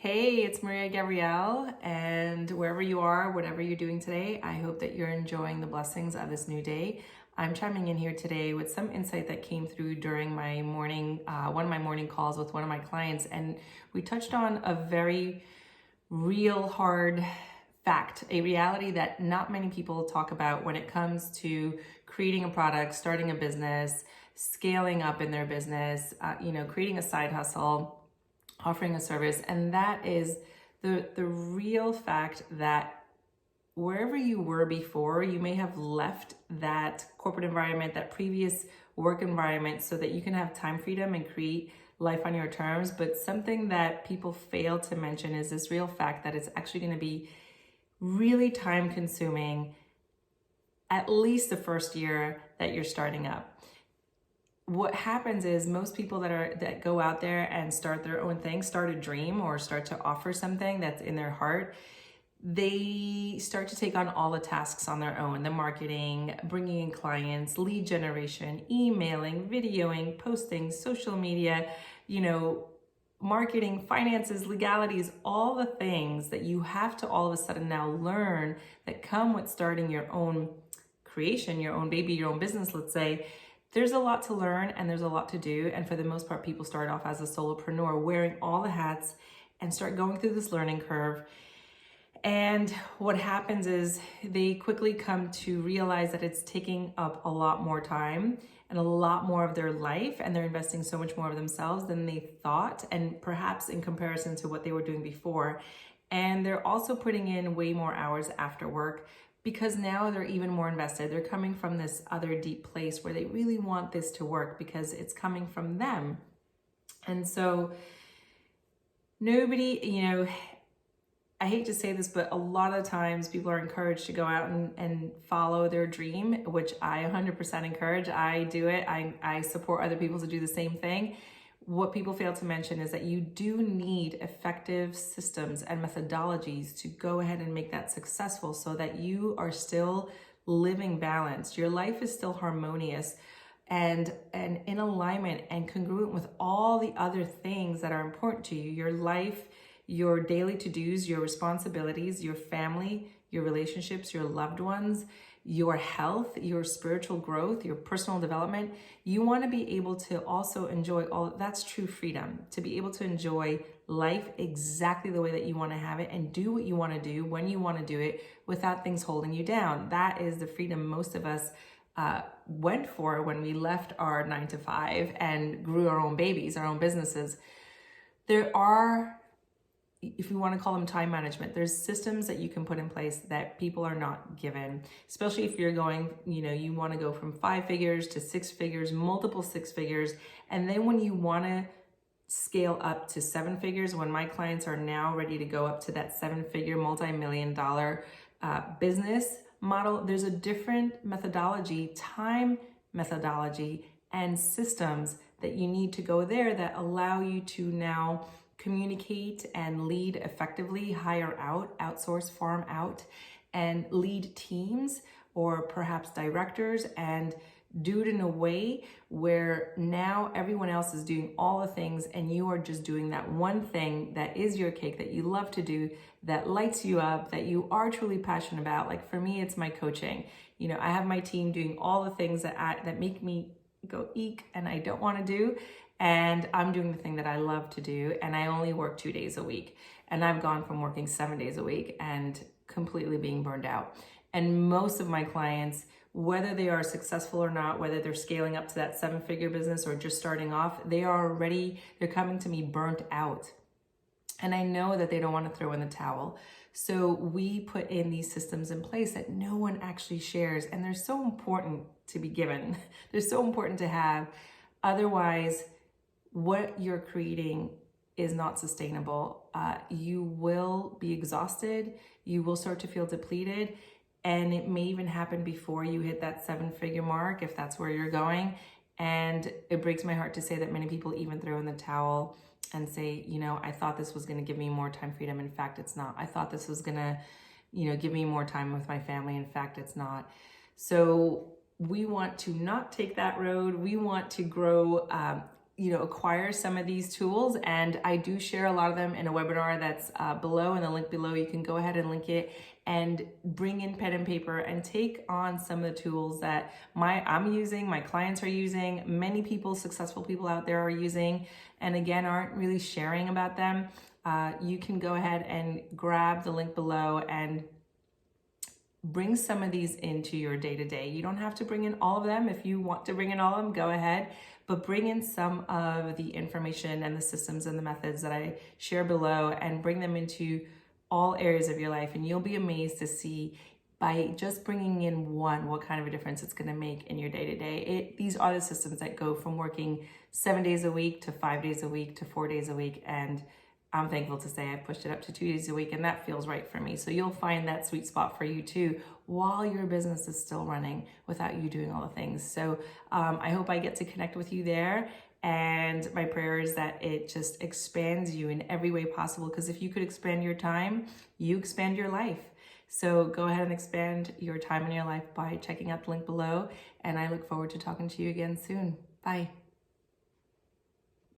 Hey, it's Maria Gabrielle, and wherever you are, whatever you're doing today, I hope that you're enjoying the blessings of this new day. I'm chiming in here today with some insight that came through during my morning, one of my morning calls with one of my clients, and we touched on a very real, hard fact, a reality that not many people talk about when it comes to creating a product, starting a business, scaling up in their business, creating a side hustle, offering a service, and that is the real fact that wherever you were before, you may have left that corporate environment, that previous work environment, so that you can have time freedom and create life on your terms. But something that people fail to mention is this real fact that it's actually going to be really time consuming, at least the first year that you're starting up. What happens is most people that go out there and start their own thing, start a dream or start to offer something that's in their heart, they start to take on all the tasks on their own: the marketing, bringing in clients, lead generation, emailing, videoing, posting, social media, marketing, finances, legalities, all the things that you have to all of a sudden now learn that come with starting your own creation, your own baby, your own business, let's say. There's a lot to learn and there's a lot to do. And for the most part, people start off as a solopreneur wearing all the hats and start going through this learning curve. And what happens is they quickly come to realize that it's taking up a lot more time and a lot more of their life, and they're investing so much more of themselves than they thought, and perhaps in comparison to what they were doing before. And they're also putting in way more hours after work, because now they're even more invested. They're coming from this other deep place where they really want this to work because it's coming from them. And so nobody, I hate to say this, but a lot of times people are encouraged to go out and follow their dream, which I 100% encourage. I do it. I support other people to do the same thing. What people fail to mention is that you do need effective systems and methodologies to go ahead and make that successful, so that you are still living balanced. Your life is still harmonious and in alignment and congruent with all the other things that are important to you: your life, your daily to-dos, your responsibilities, your family, your relationships, your loved ones, your health, your spiritual growth, your personal development. You want to be able to also enjoy all that's true freedom, to be able to enjoy life exactly the way that you want to have it and do what you want to do when you want to do it without things holding you down. That is the freedom most of us went for when we left our 9 to 5 and grew our own babies, our own businesses. There are, if you want to call them time management, there's systems that you can put in place that people are not given, especially if you're going, you want to go from 5 figures to 6 figures, multiple 6 figures. And then when you want to scale up to 7 figures, when my clients are now ready to go up to that 7-figure, multi-million-dollar business model, there's a different methodology, time methodology, and systems that you need to go there that allow you to now communicate and lead effectively, hire out, outsource, farm out, and lead teams or perhaps directors, and do it in a way where now everyone else is doing all the things and you are just doing that one thing that is your cake, that you love to do, that lights you up, that you are truly passionate about. Like for me, it's my coaching. I have my team doing all the things that make me go eek and I don't want to do. And I'm doing the thing that I love to do, and I only work 2 days a week. And I've gone from working 7 days a week and completely being burned out. And most of my clients, whether they are successful or not, whether they're scaling up to that 7-figure business or just starting off, they're coming to me burnt out. And I know that they don't want to throw in the towel. So we put in these systems in place that no one actually shares. And they're so important to be given. They're so important to have. Otherwise, what you're creating is not sustainable. You will be exhausted. You will start to feel depleted. And it may even happen before you hit that 7-figure mark, if that's where you're going. And it breaks my heart to say that many people even throw in the towel and say, I thought this was going to give me more time freedom. In fact, it's not. I thought this was going to, give me more time with my family. In fact, it's not. So we want to not take that road. We want to grow acquire some of these tools. And I do share a lot of them in a webinar that's below, in the link below. You can go ahead and link it and bring in pen and paper and take on some of the tools that I'm using, my clients are using, many people, successful people out there are using, and again, aren't really sharing about them. You can go ahead and grab the link below and bring some of these into your day-to-day. You don't have to bring in all of them. If you want to bring in all of them, go ahead, but bring in some of the information and the systems and the methods that I share below and bring them into all areas of your life. And you'll be amazed to see, by just bringing in one, what kind of a difference it's going to make in your day-to-day. These are the systems that go from working 7 days a week to 5 days a week to 4 days a week. And I'm thankful to say I pushed it up to 2 days a week, and that feels right for me. So you'll find that sweet spot for you too, while your business is still running without you doing all the things. So I hope I get to connect with you there. And my prayer is that it just expands you in every way possible, because if you could expand your time, you expand your life. So go ahead and expand your time in your life by checking out the link below. And I look forward to talking to you again soon. Bye.